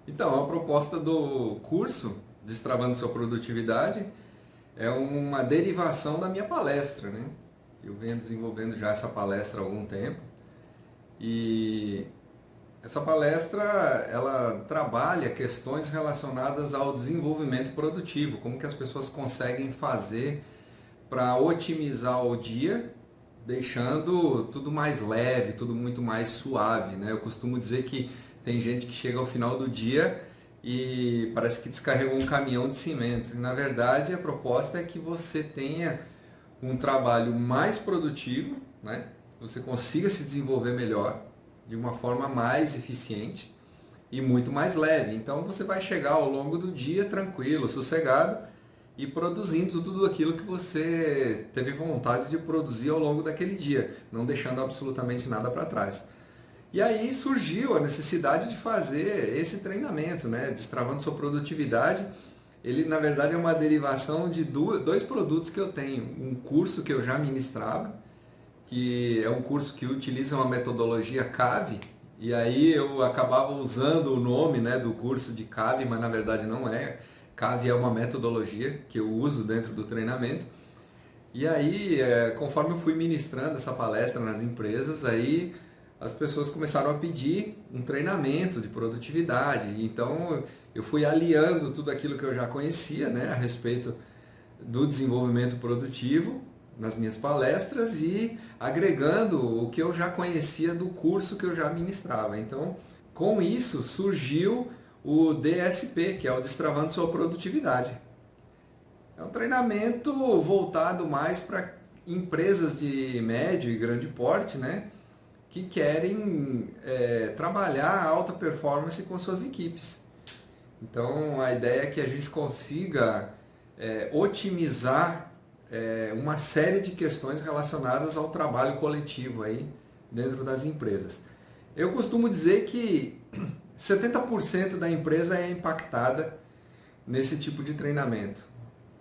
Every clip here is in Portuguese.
Então, a proposta do curso Destravando Sua Produtividade é uma derivação da minha palestra, né? Eu venho desenvolvendo já essa palestra há algum tempo e essa palestra ela trabalha questões relacionadas ao desenvolvimento produtivo, como que as pessoas conseguem fazer para otimizar o dia, deixando tudo mais leve, tudo muito mais suave, né? Eu costumo dizer que tem gente que chega ao final do dia e parece que descarregou um caminhão de cimento. E, na verdade, a proposta é que você tenha um trabalho mais produtivo, né? Você consiga se desenvolver melhor, de uma forma mais eficiente e muito mais leve. Então você vai chegar ao longo do dia tranquilo, sossegado e produzindo tudo aquilo que você teve vontade de produzir ao longo daquele dia, não deixando absolutamente nada para trás. E aí surgiu a necessidade de fazer esse treinamento, né? Destravando sua produtividade. Ele, na verdade, é uma derivação de dois produtos que eu tenho. Um curso que eu já ministrava, que é um curso que utiliza uma metodologia CAVE, e aí eu acabava usando o nome, né, do curso de CAVE, mas na verdade não é. CAVE é uma metodologia que eu uso dentro do treinamento. E aí, conforme eu fui ministrando essa palestra nas empresas, aí as pessoas começaram a pedir um treinamento de produtividade. Então eu fui aliando tudo aquilo que eu já conhecia, né, a respeito do desenvolvimento produtivo nas minhas palestras e agregando o que eu já conhecia do curso que eu já ministrava. Então, com isso surgiu o DSP, que é o Destravando Sua Produtividade. É um treinamento voltado mais para empresas de médio e grande porte, né, que querem trabalhar a alta performance com suas equipes. Então, a ideia é que a gente consiga otimizar uma série de questões relacionadas ao trabalho coletivo aí dentro das empresas. Eu costumo dizer que 70% da empresa é impactada nesse tipo de treinamento.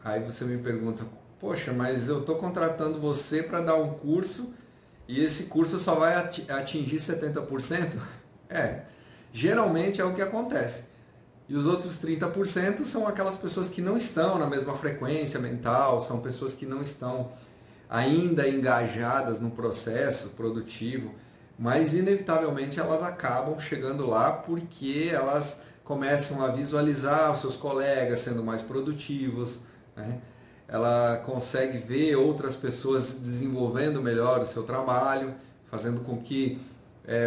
Aí você me pergunta, poxa, mas eu estou contratando você para dar um curso e esse curso só vai atingir 70%? Geralmente é o que acontece. E os outros 30% são aquelas pessoas que não estão na mesma frequência mental, são pessoas que não estão ainda engajadas no processo produtivo, mas inevitavelmente elas acabam chegando lá porque elas começam a visualizar os seus colegas sendo mais produtivos, né? Ela consegue ver outras pessoas desenvolvendo melhor o seu trabalho, fazendo com que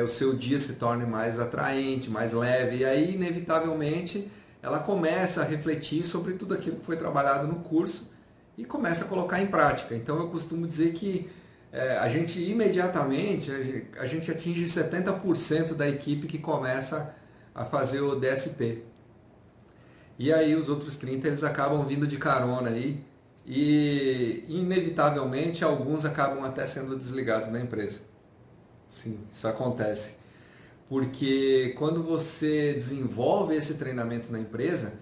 o seu dia se torne mais atraente, mais leve, e aí inevitavelmente ela começa a refletir sobre tudo aquilo que foi trabalhado no curso e começa a colocar em prática. Então eu costumo dizer que a gente imediatamente a gente atinge 70% da equipe que começa a fazer o DSP. E aí os outros 30% eles acabam vindo de carona aí e inevitavelmente alguns acabam até sendo desligados da empresa. Sim, isso acontece. Porque quando você desenvolve esse treinamento na empresa,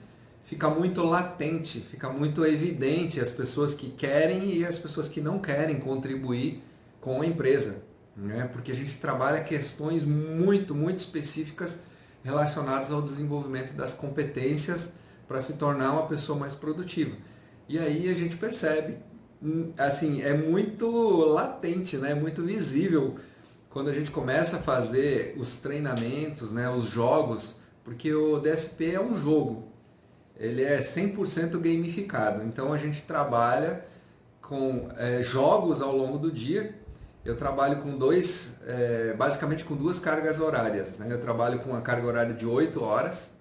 fica muito latente, fica muito evidente as pessoas que querem e as pessoas que não querem contribuir com a empresa, né? Porque a gente trabalha questões muito, muito específicas relacionadas ao desenvolvimento das competências para se tornar uma pessoa mais produtiva. E aí a gente percebe, assim, é muito latente, né? É muito visível quando a gente começa a fazer os treinamentos, né, os jogos, porque o DSP é um jogo, ele é 100% gamificado, então a gente trabalha com jogos ao longo do dia. Eu trabalho com basicamente com duas cargas horárias, né? Eu trabalho com a carga horária de 8 horas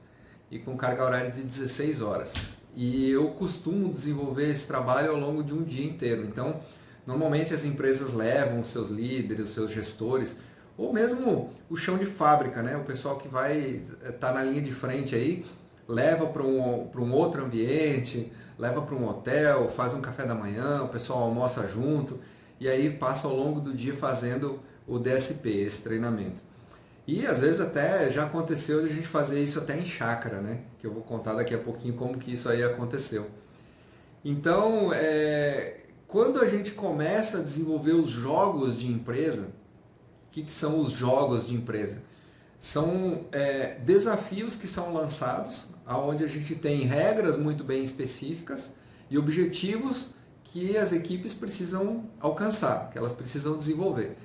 e com carga horária de 16 horas. E eu costumo desenvolver esse trabalho ao longo de um dia inteiro. Então, normalmente as empresas levam os seus líderes, os seus gestores, ou mesmo o chão de fábrica, né? O pessoal que vai estar na linha de frente aí, leva para um outro ambiente, leva para um hotel, faz um café da manhã, o pessoal almoça junto, e aí passa ao longo do dia fazendo o DSP, esse treinamento. E às vezes até já aconteceu de a gente fazer isso até em chácara, né? Que eu vou contar daqui a pouquinho como que isso aí aconteceu. Então, quando a gente começa a desenvolver os jogos de empresa, o que são os jogos de empresa? São desafios que são lançados, onde a gente tem regras muito bem específicas e objetivos que as equipes precisam alcançar, que elas precisam desenvolver.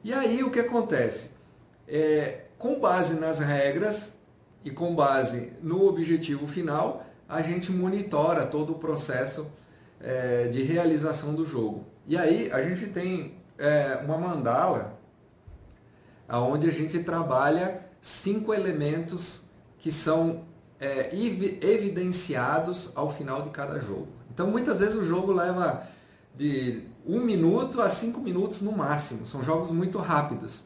E aí o que acontece? Com base nas regras e com base no objetivo final, a gente monitora todo o processo de realização do jogo. E aí a gente tem uma mandala onde a gente trabalha 5 elementos que são evidenciados ao final de cada jogo. Então muitas vezes o jogo leva de 1 minuto a 5 minutos no máximo, são jogos muito rápidos.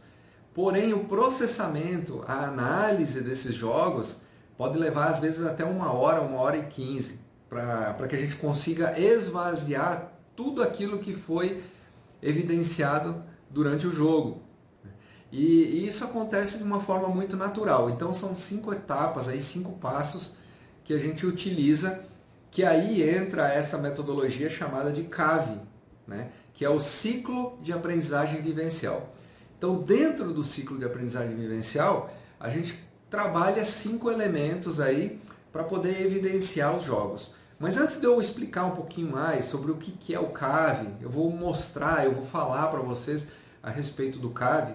Porém o processamento, a análise desses jogos pode levar às vezes até 1 hora e 15, para que a gente consiga esvaziar tudo aquilo que foi evidenciado durante o jogo. E isso acontece de uma forma muito natural. Então são 5 etapas, 5 passos que a gente utiliza, que aí entra essa metodologia chamada de CAV, né? Que é o ciclo de aprendizagem vivencial. Então dentro do ciclo de aprendizagem vivencial, a gente trabalha 5 elementos aí para poder evidenciar os jogos. Mas antes de eu explicar um pouquinho mais sobre o que é o CAV, eu vou falar para vocês a respeito do CAV.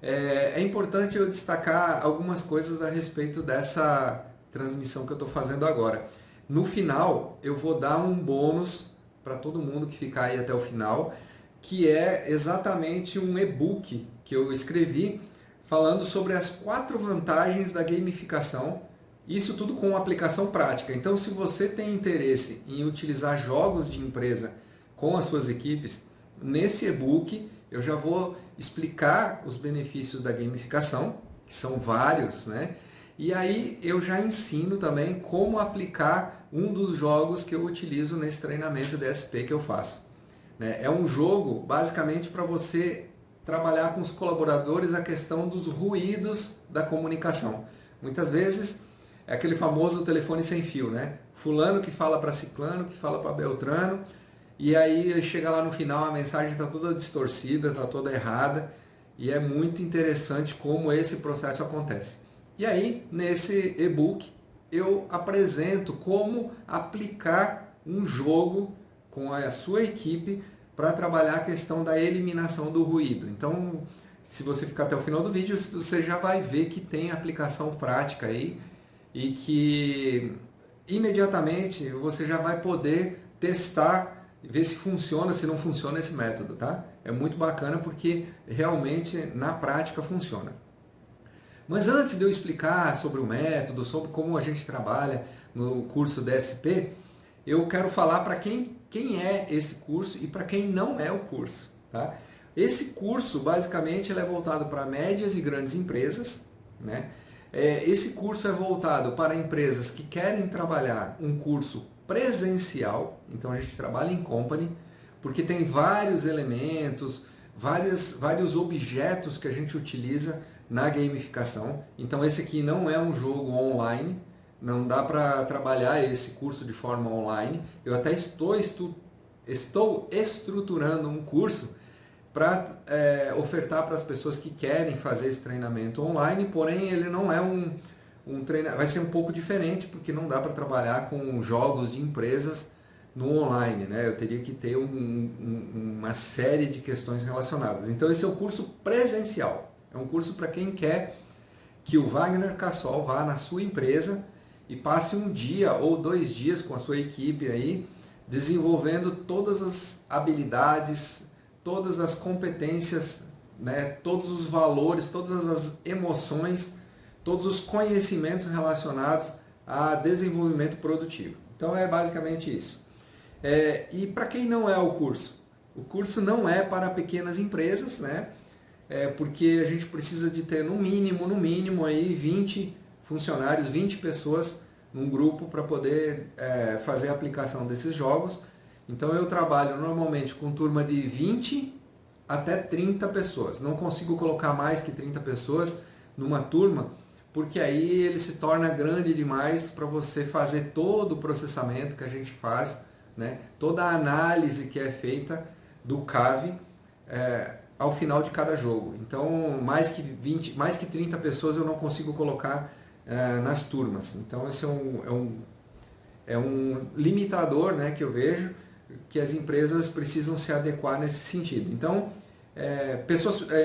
É importante eu destacar algumas coisas a respeito dessa transmissão que eu estou fazendo agora. No final, eu vou dar um bônus para todo mundo que ficar aí até o final, que é exatamente um e-book que eu escrevi falando sobre as 4 vantagens da gamificação. Isso tudo com aplicação prática. Então, se você tem interesse em utilizar jogos de empresa com as suas equipes, nesse e-book eu já vou explicar os benefícios da gamificação, que são vários, né? E aí eu já ensino também como aplicar um dos jogos que eu utilizo nesse treinamento DSP que eu faço. É um jogo basicamente para você trabalhar com os colaboradores a questão dos ruídos da comunicação. Muitas vezes é aquele famoso telefone sem fio, né? Fulano que fala para ciclano, que fala para beltrano, e aí chega lá no final a mensagem está toda distorcida, está toda errada, e é muito interessante como esse processo acontece. E aí, nesse e-book, eu apresento como aplicar um jogo com a sua equipe para trabalhar a questão da eliminação do ruído. Então, se você ficar até o final do vídeo, você já vai ver que tem aplicação prática aí e que imediatamente você já vai poder testar e ver se funciona, se não funciona esse método, tá? É muito bacana porque realmente na prática funciona. Mas antes de eu explicar sobre o método, sobre como a gente trabalha no curso DSP, eu quero falar para quem é esse curso e para quem não é o curso, tá? Esse curso basicamente ele é voltado para médias e grandes empresas, né? Esse curso é voltado para empresas que querem trabalhar um curso presencial, então a gente trabalha em company, porque tem vários elementos, vários objetos que a gente utiliza na gamificação. Então esse aqui não é um jogo online, não dá para trabalhar esse curso de forma online. Eu até estou estruturando um curso para ofertar para as pessoas que querem fazer esse treinamento online, porém ele não é um treinamento, vai ser um pouco diferente, porque não dá para trabalhar com jogos de empresas no online, né? Eu teria que ter uma série de questões relacionadas. Então esse é o curso presencial, é um curso para quem quer que o Wagner Cassol vá na sua empresa e passe 1 dia ou 2 dias com a sua equipe aí, desenvolvendo todas as habilidades, todas as competências, né, todos os valores, todas as emoções, todos os conhecimentos relacionados a desenvolvimento produtivo. Então é basicamente isso. E para quem não é o curso não é para pequenas empresas, né? Porque a gente precisa de ter no mínimo aí 20 funcionários, 20 pessoas num grupo para poder fazer a aplicação desses jogos. Então eu trabalho normalmente com turma de 20 até 30 pessoas. Não consigo colocar mais que 30 pessoas numa turma, porque aí ele se torna grande demais para você fazer todo o processamento que a gente faz, né? Toda a análise que é feita do CAV ao final de cada jogo. Então, mais que 20, mais que 30 pessoas eu não consigo colocar nas turmas. Então, esse é um limitador, né, que eu vejo que as empresas precisam se adequar nesse sentido. Então,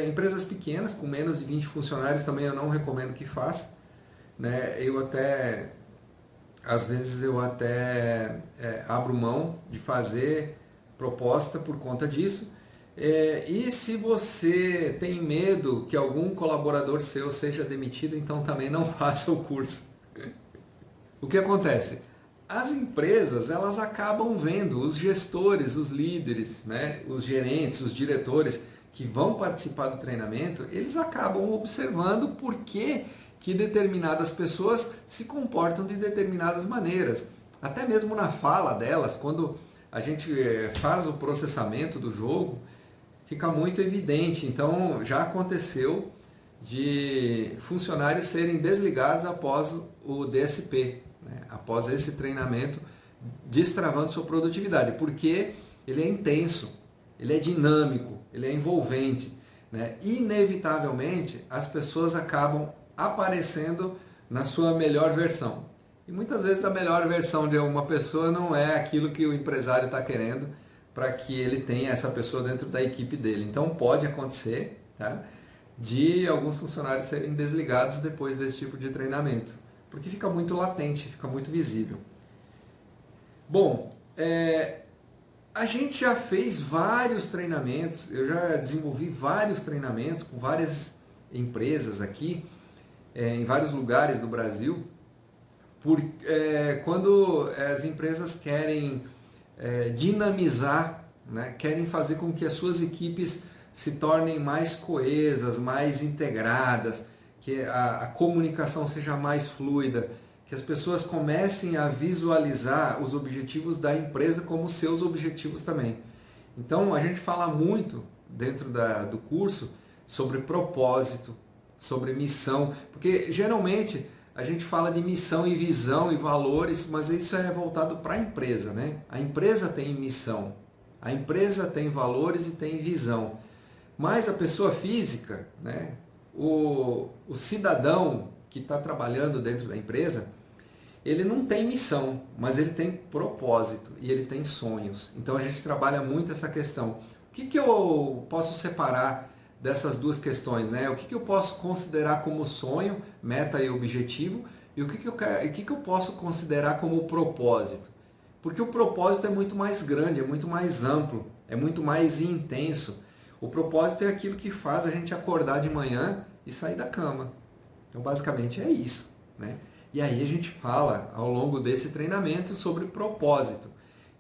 empresas pequenas, com menos de 20 funcionários, também eu não recomendo que faça. Né? Às vezes eu até abro mão de fazer proposta por conta disso. E se você tem medo que algum colaborador seu seja demitido, então também não faça o curso. O que acontece? As empresas, elas acabam vendo os gestores, os líderes, né, os gerentes, os diretores que vão participar do treinamento, eles acabam observando por que determinadas pessoas se comportam de determinadas maneiras. Até mesmo na fala delas, quando a gente faz o processamento do jogo, fica muito evidente. Então, já aconteceu de funcionários serem desligados após o DSP, né? Após esse treinamento, destravando sua produtividade, porque ele é intenso, ele é dinâmico, ele é envolvente, né? Inevitavelmente, as pessoas acabam aparecendo na sua melhor versão. E muitas vezes a melhor versão de uma pessoa não é aquilo que o empresário está querendo para que ele tenha essa pessoa dentro da equipe dele. Então pode acontecer, tá, de alguns funcionários serem desligados depois desse tipo de treinamento, porque fica muito latente, fica muito visível. Bom, a gente já fez vários treinamentos, eu já desenvolvi vários treinamentos com várias empresas aqui, em vários lugares do Brasil, quando as empresas querem dinamizar, né, querem fazer com que as suas equipes se tornem mais coesas, mais integradas, que a comunicação seja mais fluida, que as pessoas comecem a visualizar os objetivos da empresa como seus objetivos também. Então a gente fala muito dentro do curso sobre propósito, sobre missão, porque geralmente a gente fala de missão e visão e valores, mas isso é voltado para a empresa, né? A empresa tem missão, a empresa tem valores e tem visão, mas a pessoa física, né? O cidadão que está trabalhando dentro da empresa, ele não tem missão, mas ele tem propósito e ele tem sonhos. Então a gente trabalha muito essa questão. O que eu posso separar dessas duas questões, né? O que eu posso considerar como sonho, meta e objetivo, e o que eu posso considerar como propósito? Porque o propósito é muito mais grande, é muito mais amplo, é muito mais intenso. O propósito é aquilo que faz a gente acordar de manhã e sair da cama. Então, basicamente é isso, né? E aí a gente fala ao longo desse treinamento sobre propósito.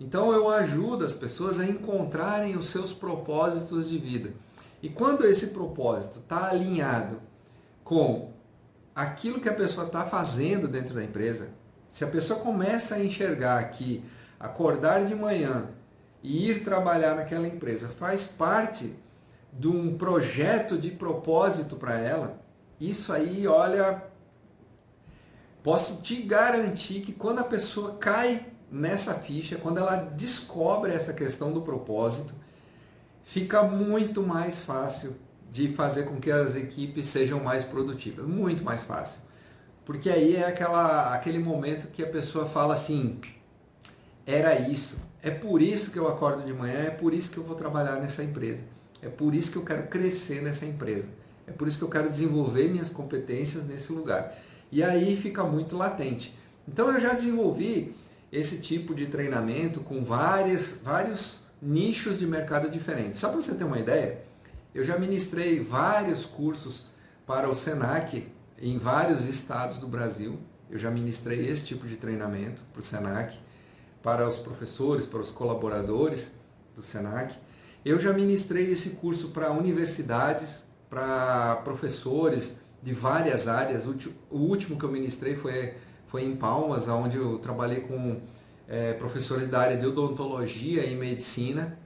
Então eu ajudo as pessoas a encontrarem os seus propósitos de vida. E quando esse propósito está alinhado com aquilo que a pessoa está fazendo dentro da empresa, se a pessoa começa a enxergar que acordar de manhã e ir trabalhar naquela empresa faz parte de um projeto de propósito para ela, isso aí, olha, posso te garantir que quando a pessoa cai nessa ficha, quando ela descobre essa questão do propósito, fica muito mais fácil de fazer com que as equipes sejam mais produtivas, muito mais fácil. Porque aí é aquele momento que a pessoa fala assim, era isso, é por isso que eu acordo de manhã, é por isso que eu vou trabalhar nessa empresa, é por isso que eu quero crescer nessa empresa, é por isso que eu quero desenvolver minhas competências nesse lugar. E aí fica muito latente. Então eu já desenvolvi esse tipo de treinamento com vários nichos de mercado diferentes. Só para você ter uma ideia, eu já ministrei vários cursos para o Senac em vários estados do Brasil. Eu já ministrei esse tipo de treinamento para o Senac, para os professores, para os colaboradores do Senac. Eu já ministrei esse curso para universidades, para professores de várias áreas. O último que eu ministrei foi em Palmas, onde eu trabalhei com professores da área de odontologia e medicina,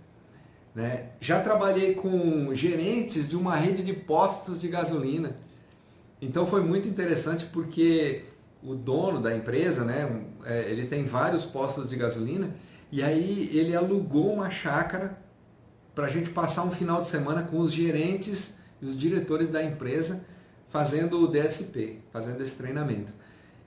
né? Já trabalhei com gerentes de uma rede de postos de gasolina. Então foi muito interessante porque o dono da empresa, né, ele tem vários postos de gasolina e aí ele alugou uma chácara para a gente passar um final de semana com os gerentes e os diretores da empresa fazendo o DSP, fazendo esse treinamento.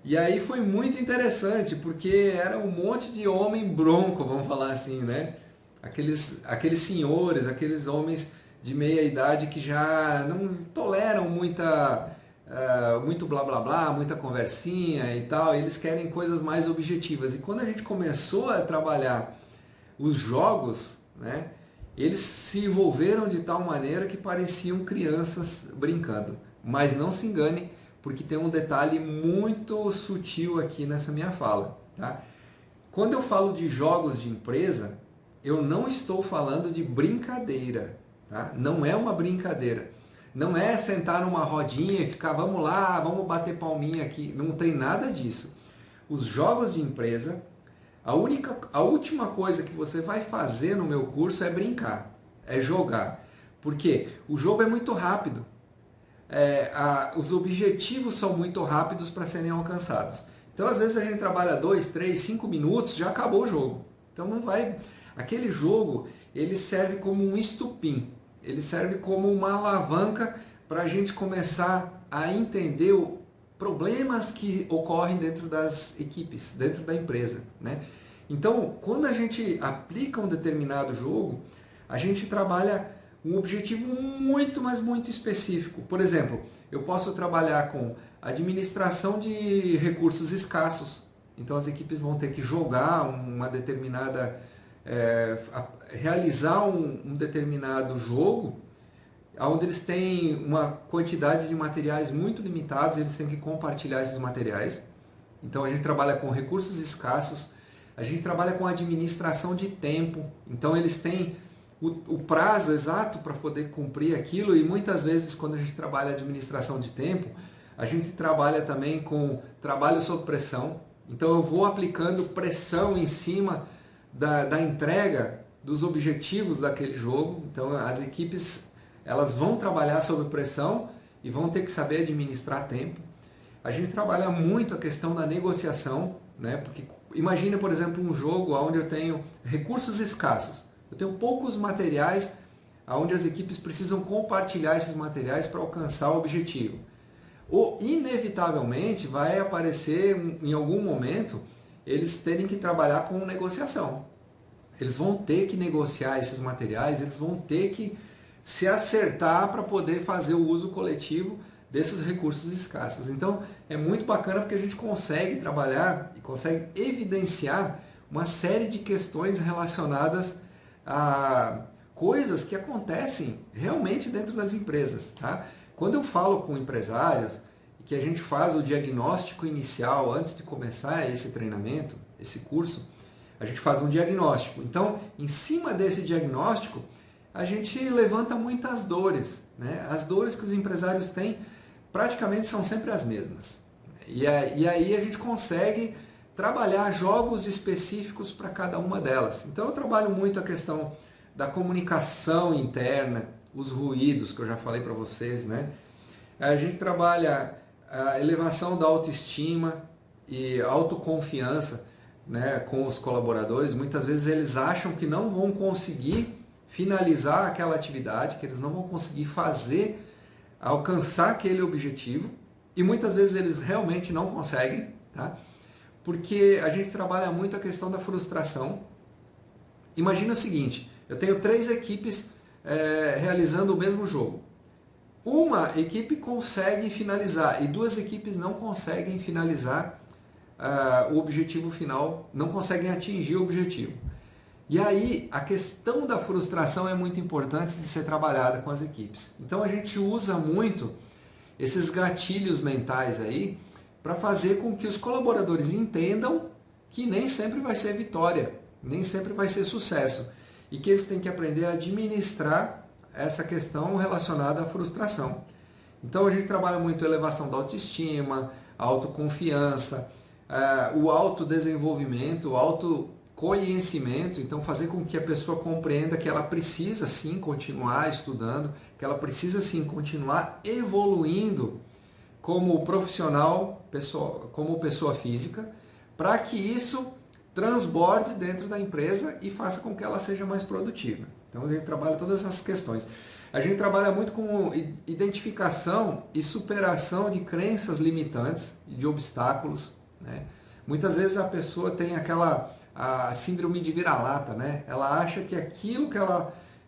E aí foi muito interessante, porque era um monte de homem bronco, vamos falar assim, né? Aqueles senhores, aqueles homens de meia idade que já não toleram muito blá blá blá, muita conversinha e tal, eles querem coisas mais objetivas. E quando a gente começou a trabalhar os jogos, né, eles se envolveram de tal maneira que pareciam crianças brincando. Mas não se engane, porque tem um detalhe muito sutil aqui nessa minha fala. Tá? Quando eu falo de jogos de empresa, eu não estou falando de brincadeira. Tá? Não é uma brincadeira. Não é sentar numa rodinha e ficar, vamos lá, vamos bater palminha aqui. Não tem nada disso. Os jogos de empresa, a última coisa que você vai fazer no meu curso é brincar, é jogar. Porque o jogo é muito rápido. Os objetivos são muito rápidos para serem alcançados. Então, às vezes, a gente trabalha 2, 3, 5 minutos, já acabou o jogo. Então, não vai... Aquele jogo, ele serve como um estupim. Ele serve como uma alavanca para a gente começar a entender problemas que ocorrem dentro das equipes, dentro da empresa, né? Então, quando a gente aplica um determinado jogo, a gente trabalha um objetivo muito, mas muito específico. Por exemplo, eu posso trabalhar com administração de recursos escassos. Então, as equipes vão ter que jogar uma determinada... realizar um determinado jogo onde eles têm uma quantidade de materiais muito limitados, eles têm que compartilhar esses materiais. Então a gente trabalha com recursos escassos, a gente trabalha com administração de tempo, então eles têm o prazo exato para poder cumprir aquilo, e muitas vezes quando a gente trabalha administração de tempo, a gente trabalha também com trabalho sob pressão. Então eu vou aplicando pressão em cima da entrega dos objetivos daquele jogo. Então as equipes, elas vão trabalhar sob pressão e vão ter que saber administrar tempo. A gente trabalha muito a questão da negociação, né? Porque imagine, por exemplo, um jogo onde eu tenho recursos escassos. Eu tenho poucos materiais onde as equipes precisam compartilhar esses materiais para alcançar o objetivo. Ou inevitavelmente vai aparecer em algum momento eles terem que trabalhar com negociação. Eles vão ter que negociar esses materiais, eles vão ter que se acertar para poder fazer o uso coletivo desses recursos escassos. Então é muito bacana porque a gente consegue trabalhar e consegue evidenciar uma série de questões relacionadas a coisas que acontecem realmente dentro das empresas. Tá? Quando eu falo com empresários, que a gente faz o diagnóstico inicial antes de começar esse treinamento, esse curso, a gente faz um diagnóstico. Então, em cima desse diagnóstico, a gente levanta muitas dores, né? As dores que os empresários têm praticamente são sempre as mesmas. E aí a gente consegue trabalhar jogos específicos para cada uma delas. Então eu trabalho muito a questão da comunicação interna, os ruídos que eu já falei para vocês, né? A gente trabalha a elevação da autoestima e autoconfiança, né, com os colaboradores. Muitas vezes eles acham que não vão conseguir finalizar aquela atividade, que eles não vão conseguir alcançar aquele objetivo, e muitas vezes eles realmente não conseguem, tá? Porque a gente trabalha muito a questão da frustração. Imagina o seguinte, eu tenho 3 equipes realizando o mesmo jogo. Uma equipe consegue finalizar e 2 equipes não conseguem finalizar o objetivo final, não conseguem atingir o objetivo. E aí a questão da frustração é muito importante de ser trabalhada com as equipes. Então a gente usa muito esses gatilhos mentais aí para fazer com que os colaboradores entendam que nem sempre vai ser vitória, nem sempre vai ser sucesso, e que eles têm que aprender a administrar essa questão relacionada à frustração. Então a gente trabalha muito a elevação da autoestima, a autoconfiança, o autodesenvolvimento, o autoconhecimento. Então fazer com que a pessoa compreenda que ela precisa sim continuar estudando, que ela precisa sim continuar evoluindo como profissional, como pessoa física, para que isso transborde dentro da empresa e faça com que ela seja mais produtiva. Então a gente trabalha todas essas questões. A gente trabalha muito com identificação e superação de crenças limitantes e de obstáculos, né? Muitas vezes a pessoa tem a síndrome de vira-lata, né? Ela acha que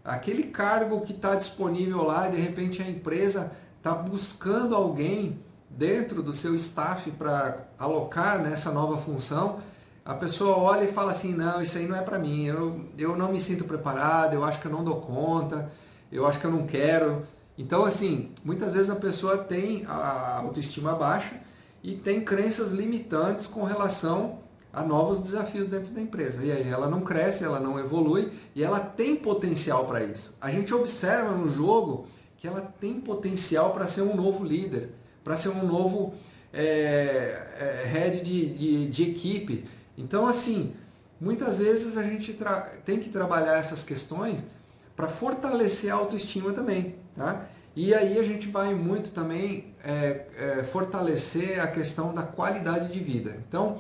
aquele cargo que está disponível lá, e de repente a empresa está buscando alguém dentro do seu staff para alocar nessa nova função, a pessoa olha e fala assim, não, isso aí não é para mim, eu não me sinto preparado, eu acho que eu não dou conta, eu acho que eu não quero. Então, assim, muitas vezes a pessoa tem a autoestima baixa e tem crenças limitantes com relação a novos desafios dentro da empresa. E aí ela não cresce, ela não evolui e ela tem potencial para isso. A gente observa no jogo que ela tem potencial para ser um novo líder, para ser um novo head de equipe. Então, assim, muitas vezes a gente tem que trabalhar essas questões para fortalecer a autoestima também, tá? E aí a gente vai muito também fortalecer a questão da qualidade de vida. Então,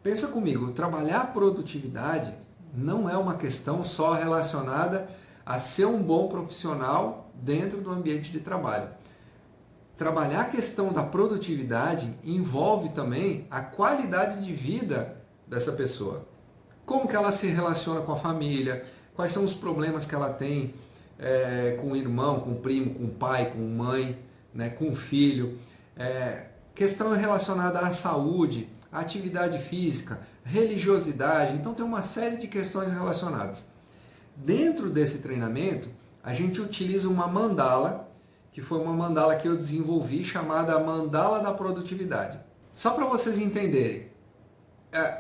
pensa comigo, trabalhar a produtividade não é uma questão só relacionada a ser um bom profissional dentro do ambiente de trabalho. Trabalhar a questão da produtividade envolve também a qualidade de vida dessa pessoa. Como que ela se relaciona com a família, quais são os problemas que ela tem com o irmão, com o primo, com o pai, com a mãe, né, com o filho. Questão relacionada à saúde, à atividade física, religiosidade. Então tem uma série de questões relacionadas. Dentro desse treinamento, a gente utiliza uma mandala, que foi uma mandala que eu desenvolvi, chamada Mandala da Produtividade. Só para vocês entenderem,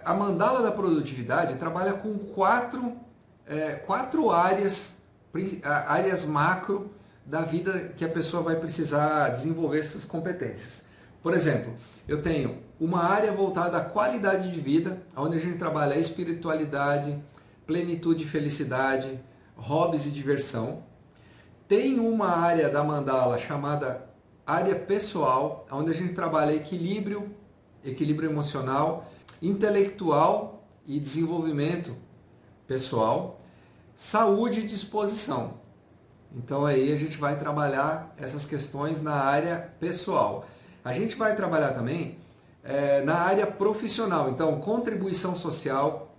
a mandala da produtividade trabalha com quatro áreas macro da vida que a pessoa vai precisar desenvolver essas competências. Por exemplo, eu tenho uma área voltada à qualidade de vida, onde a gente trabalha a espiritualidade, plenitude e felicidade, hobbies e diversão. Tem uma área da mandala chamada área pessoal, onde a gente trabalha equilíbrio emocional, intelectual e desenvolvimento pessoal, saúde e disposição. Então aí a gente vai trabalhar essas questões na área pessoal. A gente vai trabalhar também na área profissional, então contribuição social,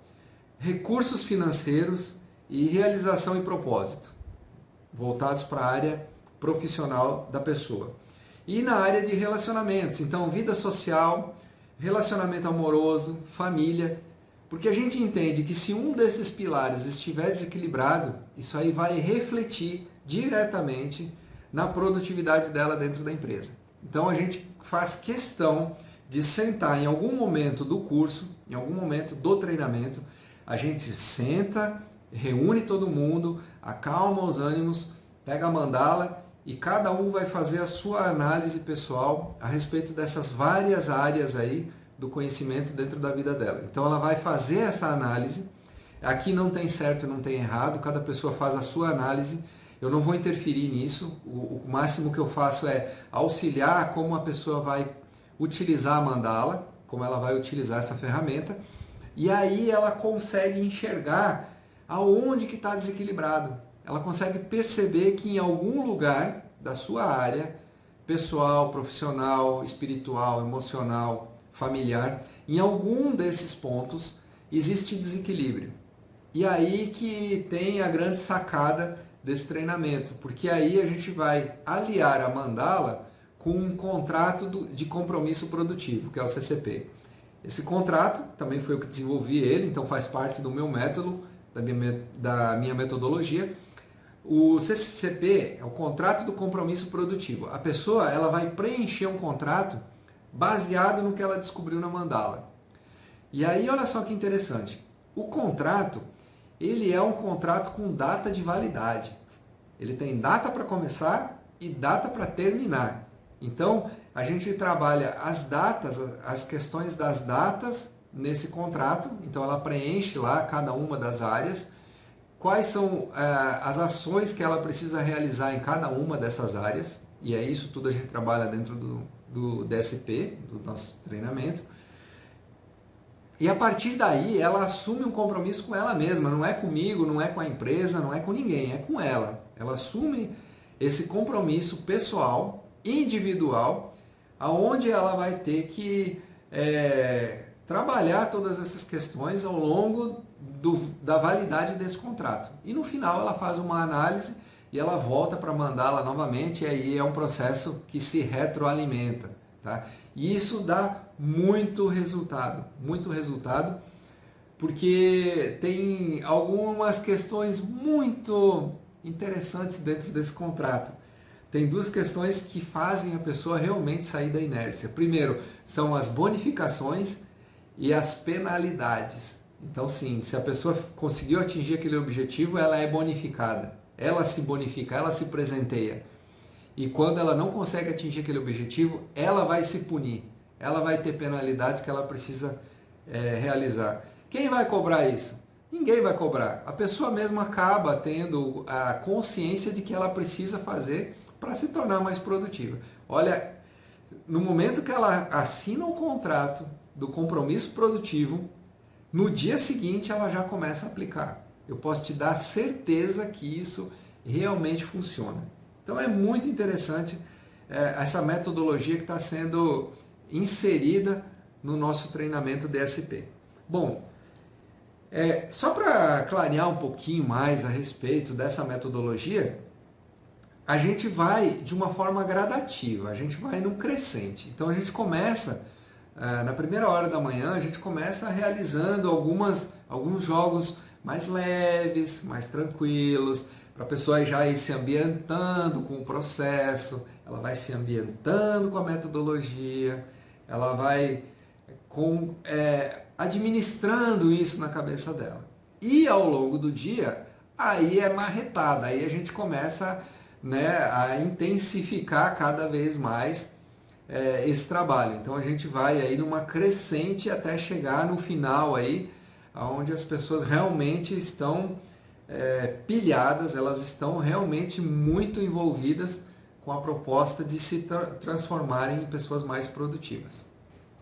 recursos financeiros e realização e propósito, voltados para a área profissional da pessoa. E na área de relacionamentos, então vida social, relacionamento amoroso, família, porque a gente entende que se um desses pilares estiver desequilibrado, isso aí vai refletir diretamente na produtividade dela dentro da empresa. Então a gente faz questão de sentar em algum momento do curso, em algum momento do treinamento, a gente senta, reúne todo mundo, acalma os ânimos, pega a mandala e cada um vai fazer a sua análise pessoal a respeito dessas várias áreas aí do conhecimento dentro da vida dela. Então ela vai fazer essa análise, aqui não tem certo, não tem errado, cada pessoa faz a sua análise, eu não vou interferir nisso, o máximo que eu faço é auxiliar como a pessoa vai utilizar a mandala, como ela vai utilizar essa ferramenta, e aí ela consegue enxergar aonde que está desequilibrado. Ela consegue perceber que em algum lugar da sua área, pessoal, profissional, espiritual, emocional, familiar, em algum desses pontos existe desequilíbrio. E aí que tem a grande sacada desse treinamento, porque aí a gente vai aliar a mandala com um contrato de compromisso produtivo, que é o CCP. Esse contrato, também foi eu que desenvolvi ele, então faz parte do meu método, da minha metodologia. O CCP é o contrato do compromisso produtivo. A pessoa ela vai preencher um contrato baseado no que ela descobriu na mandala. E aí olha só que interessante, o contrato ele é um contrato com data de validade. Ele tem data para começar e data para terminar. Então, a gente trabalha as datas, as questões das datas nesse contrato. Então, ela preenche lá cada uma das áreas. Quais são as ações que ela precisa realizar em cada uma dessas áreas. E é isso tudo a gente trabalha dentro do DSP, do nosso treinamento. E a partir daí ela assume um compromisso com ela mesma, não é comigo, não é com a empresa, não é com ninguém, é com ela. Ela assume esse compromisso pessoal, individual, aonde ela vai ter que trabalhar todas essas questões ao longo da validade desse contrato. E no final ela faz uma análise e ela volta para mandá-la novamente, e aí é um processo que se retroalimenta. Tá? E isso dá muito resultado, porque tem algumas questões muito interessantes dentro desse contrato. Tem duas questões que fazem a pessoa realmente sair da inércia. Primeiro, são as bonificações e as penalidades. Então, sim, se a pessoa conseguiu atingir aquele objetivo, ela é bonificada. Ela se bonifica, ela se presenteia. E quando ela não consegue atingir aquele objetivo, ela vai se punir. Ela vai ter penalidades que ela precisa realizar. Quem vai cobrar isso? Ninguém vai cobrar. A pessoa mesma acaba tendo a consciência de que ela precisa fazer para se tornar mais produtiva. Olha, no momento que ela assina o contrato do compromisso produtivo, no dia seguinte ela já começa a aplicar. Eu posso te dar certeza que isso realmente funciona. Então é muito interessante essa metodologia que está sendo inserida no nosso treinamento DSP. Bom, só para clarear um pouquinho mais a respeito dessa metodologia, a gente vai de uma forma gradativa, a gente vai no crescente. Então a gente começa, na primeira hora da manhã, a gente começa realizando alguns jogos mais leves, mais tranquilos, para a pessoa já ir se ambientando com o processo, ela vai se ambientando com a metodologia, ela vai administrando isso na cabeça dela. E ao longo do dia, aí é marretada, aí a gente começa a intensificar cada vez mais esse trabalho. Então a gente vai aí numa crescente até chegar no final aí, onde as pessoas realmente estão pilhadas, elas estão realmente muito envolvidas com a proposta de se transformarem em pessoas mais produtivas.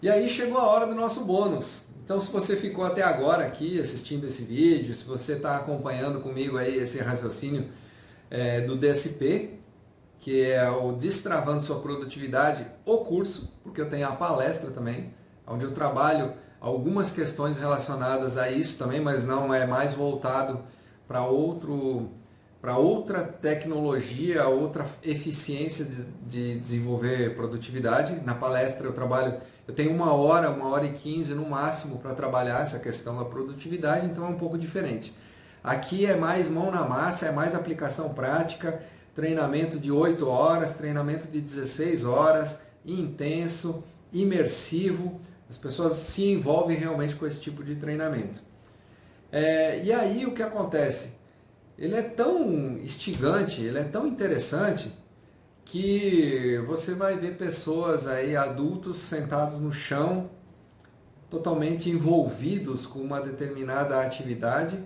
E aí chegou a hora do nosso bônus. Então, se você ficou até agora aqui assistindo esse vídeo, se você está acompanhando comigo aí esse raciocínio do DSP, que é o Destravando Sua Produtividade, o curso, porque eu tenho a palestra também, onde eu trabalho algumas questões relacionadas a isso também, mas não é mais voltado para outra tecnologia, outra eficiência de desenvolver produtividade. Na palestra eu tenho 1h e 15 no máximo para trabalhar essa questão da produtividade, então é um pouco diferente. Aqui é mais mão na massa, é mais aplicação prática, treinamento de 8 horas, treinamento de 16 horas, intenso, imersivo. As pessoas se envolvem realmente com esse tipo de treinamento. E aí o que acontece? Ele é tão instigante, ele é tão interessante, que você vai ver pessoas aí, adultos, sentados no chão, totalmente envolvidos com uma determinada atividade,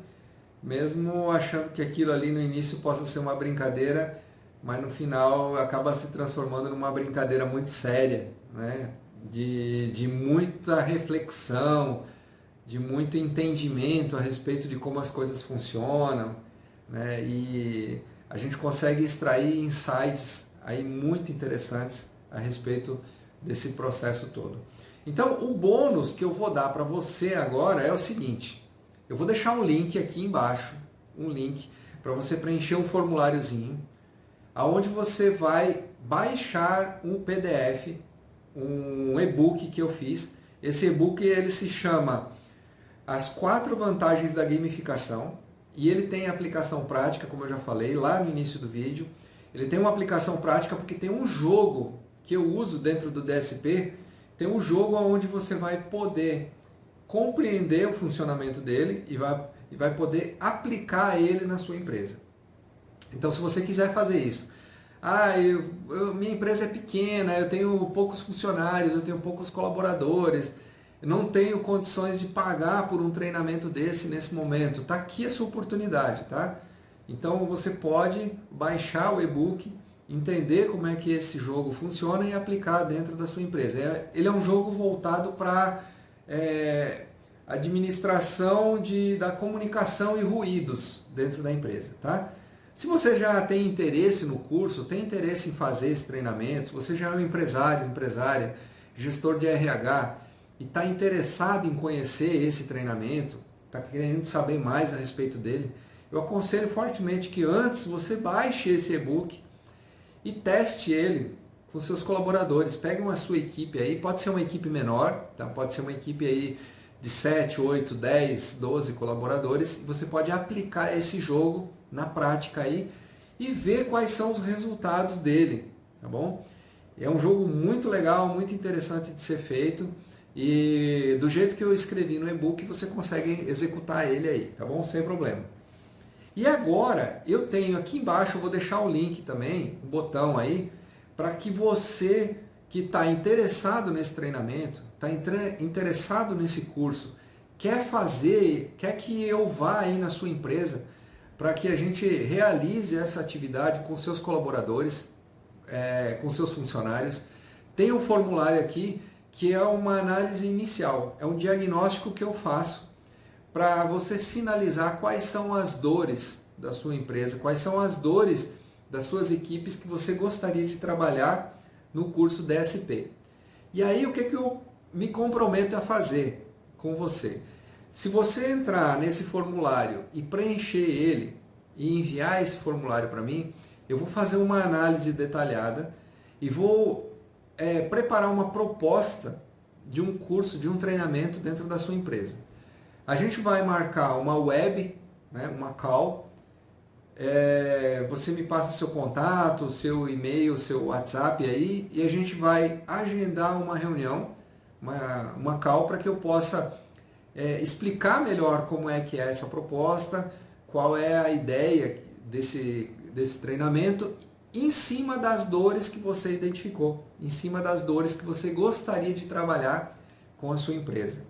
mesmo achando que aquilo ali no início possa ser uma brincadeira, mas no final acaba se transformando numa brincadeira muito séria, né? De muita reflexão, de muito entendimento a respeito de como as coisas funcionam, né? E a gente consegue extrair insights aí muito interessantes a respeito desse processo todo. Então, o bônus que eu vou dar para você agora é o seguinte: eu vou deixar um link aqui embaixo, um link para você preencher um formuláriozinho, aonde você vai baixar um PDF, um e-book que eu fiz. Esse e-book ele se chama As 4 Vantagens da Gamificação, e ele tem aplicação prática, como eu já falei lá no início do vídeo. Ele tem uma aplicação prática porque tem um jogo que eu uso dentro do DSP, tem um jogo onde você vai poder compreender o funcionamento dele e vai poder aplicar ele na sua empresa. Então, se você quiser fazer isso, minha empresa é pequena, eu tenho poucos funcionários, eu tenho poucos colaboradores, eu não tenho condições de pagar por um treinamento desse nesse momento, está aqui a sua oportunidade, tá? Então você pode baixar o e-book, entender como é que esse jogo funciona e aplicar dentro da sua empresa. Ele é um jogo voltado para administração da comunicação e ruídos dentro da empresa, tá? Se você já tem interesse no curso, tem interesse em fazer esse treinamento, se você já é um empresário, empresária, gestor de RH e está interessado em conhecer esse treinamento, está querendo saber mais a respeito dele, eu aconselho fortemente que antes você baixe esse e-book e teste ele com seus colaboradores. Pegue uma sua equipe aí, pode ser uma equipe menor, tá? Pode ser uma equipe aí de 7, 8, 10, 12 colaboradores, e você pode aplicar esse jogo na prática aí e ver quais são os resultados dele, tá bom? É um jogo muito legal, muito interessante de ser feito e do jeito que eu escrevi no e-book você consegue executar ele aí, tá bom? Sem problema. E agora eu tenho aqui embaixo, eu vou deixar o link também, um botão aí, para que você que está interessado nesse treinamento, está interessado nesse curso, quer fazer, quer que eu vá aí na sua empresa para que a gente realize essa atividade com seus colaboradores, com seus funcionários. Tem um formulário aqui que é uma análise inicial, é um diagnóstico que eu faço para você sinalizar quais são as dores da sua empresa, quais são as dores das suas equipes que você gostaria de trabalhar no curso DSP. E aí o que eu me comprometo a fazer com você? Se você entrar nesse formulário e preencher ele e enviar esse formulário para mim, eu vou fazer uma análise detalhada e vou preparar uma proposta de um curso, de um treinamento dentro da sua empresa. A gente vai marcar uma web, né, uma call, você me passa o seu contato, o seu e-mail, o seu WhatsApp aí, e a gente vai agendar uma reunião, uma call, para que eu possa explicar melhor como é que é essa proposta, qual é a ideia desse treinamento, em cima das dores que você identificou, em cima das dores que você gostaria de trabalhar com a sua empresa.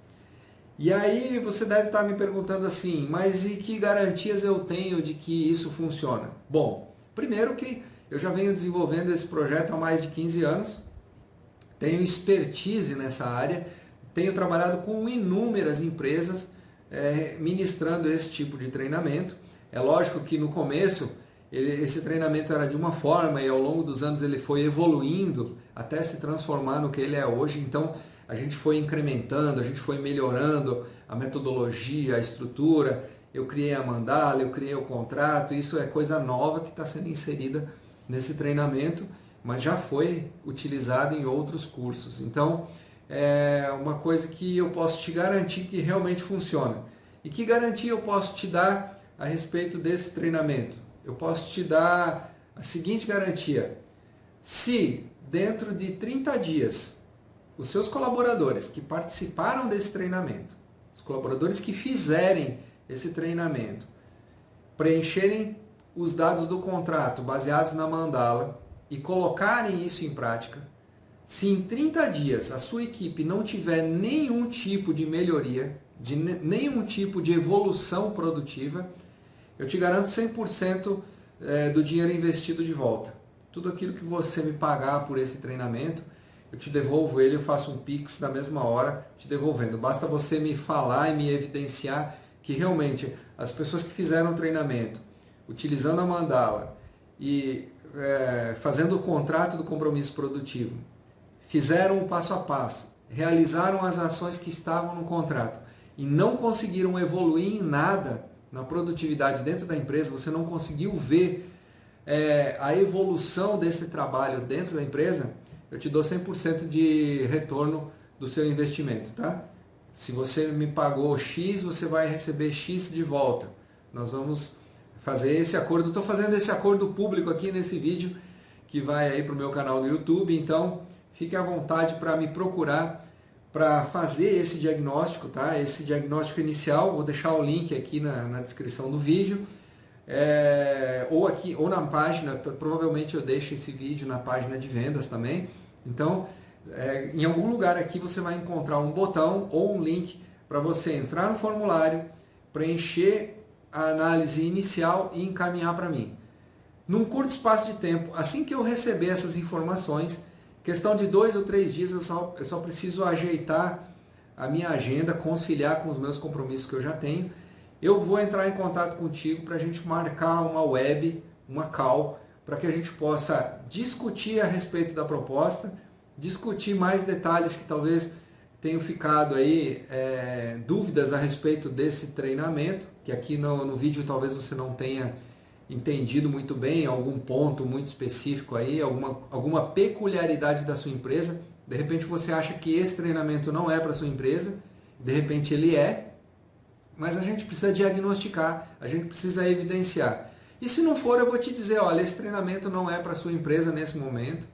E aí você deve estar me perguntando assim, mas e que garantias eu tenho de que isso funciona? Bom, primeiro que eu já venho desenvolvendo esse projeto há mais de 15 anos, tenho expertise nessa área, tenho trabalhado com inúmeras empresas ministrando esse tipo de treinamento. É lógico que no começo esse treinamento era de uma forma e ao longo dos anos ele foi evoluindo até se transformar no que ele é hoje. Então a gente foi incrementando, a gente foi melhorando a metodologia, a estrutura. Eu criei a mandala, eu criei o contrato. Isso é coisa nova que está sendo inserida nesse treinamento, mas já foi utilizado em outros cursos. Então é uma coisa que eu posso te garantir que realmente funciona. E que garantia eu posso te dar a respeito desse treinamento? Eu posso te dar a seguinte garantia: se dentro de 30 dias os seus colaboradores que participaram desse treinamento, os colaboradores que fizerem esse treinamento, preencherem os dados do contrato baseados na mandala e colocarem isso em prática, se em 30 dias a sua equipe não tiver nenhum tipo de melhoria, nenhum tipo de evolução produtiva, eu te garanto 100% do dinheiro investido de volta. Tudo aquilo que você me pagar por esse treinamento, eu te devolvo ele, eu faço um Pix na mesma hora, te devolvendo. Basta você me falar e me evidenciar que realmente as pessoas que fizeram o treinamento, utilizando a mandala e fazendo o contrato do compromisso produtivo, fizeram o passo a passo, realizaram as ações que estavam no contrato e não conseguiram evoluir em nada na produtividade dentro da empresa, você não conseguiu ver a evolução desse trabalho dentro da empresa, eu te dou 100% de retorno do seu investimento, tá? Se você me pagou X, você vai receber X de volta. Nós vamos fazer esse acordo. Estou fazendo esse acordo público aqui nesse vídeo, que vai aí para o meu canal no YouTube, então fique à vontade para me procurar para fazer esse diagnóstico, tá? Esse diagnóstico inicial, vou deixar o link aqui na descrição do vídeo, ou na página, provavelmente eu deixo esse vídeo na página de vendas também. Então, em algum lugar aqui você vai encontrar um botão ou um link para você entrar no formulário, preencher a análise inicial e encaminhar para mim. Num curto espaço de tempo, assim que eu receber essas informações, questão de 2 ou 3 dias, eu só preciso ajeitar a minha agenda, conciliar com os meus compromissos que eu já tenho, eu vou entrar em contato contigo para a gente marcar uma web, uma call, para que a gente possa discutir a respeito da proposta, discutir mais detalhes que talvez tenham ficado aí, dúvidas a respeito desse treinamento, que aqui no vídeo talvez você não tenha entendido muito bem, algum ponto muito específico aí, alguma peculiaridade da sua empresa. De repente você acha que esse treinamento não é para sua empresa, de repente ele é, mas a gente precisa diagnosticar, a gente precisa evidenciar. E se não for, eu vou te dizer, olha, esse treinamento não é para sua empresa nesse momento,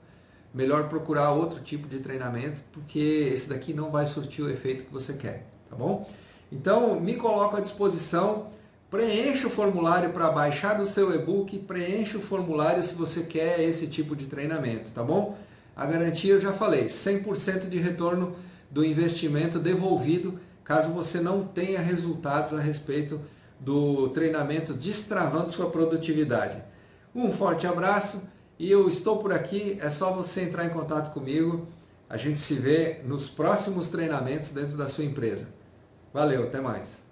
melhor procurar outro tipo de treinamento, porque esse daqui não vai surtir o efeito que você quer, tá bom? Então, me coloco à disposição, preencha o formulário para baixar o seu e-book, preencha o formulário se você quer esse tipo de treinamento, tá bom? A garantia, eu já falei, 100% de retorno do investimento devolvido, caso você não tenha resultados a respeito do treinamento Destravando Sua Produtividade. Um forte abraço e eu estou por aqui, é só você entrar em contato comigo, a gente se vê nos próximos treinamentos dentro da sua empresa. Valeu, até mais!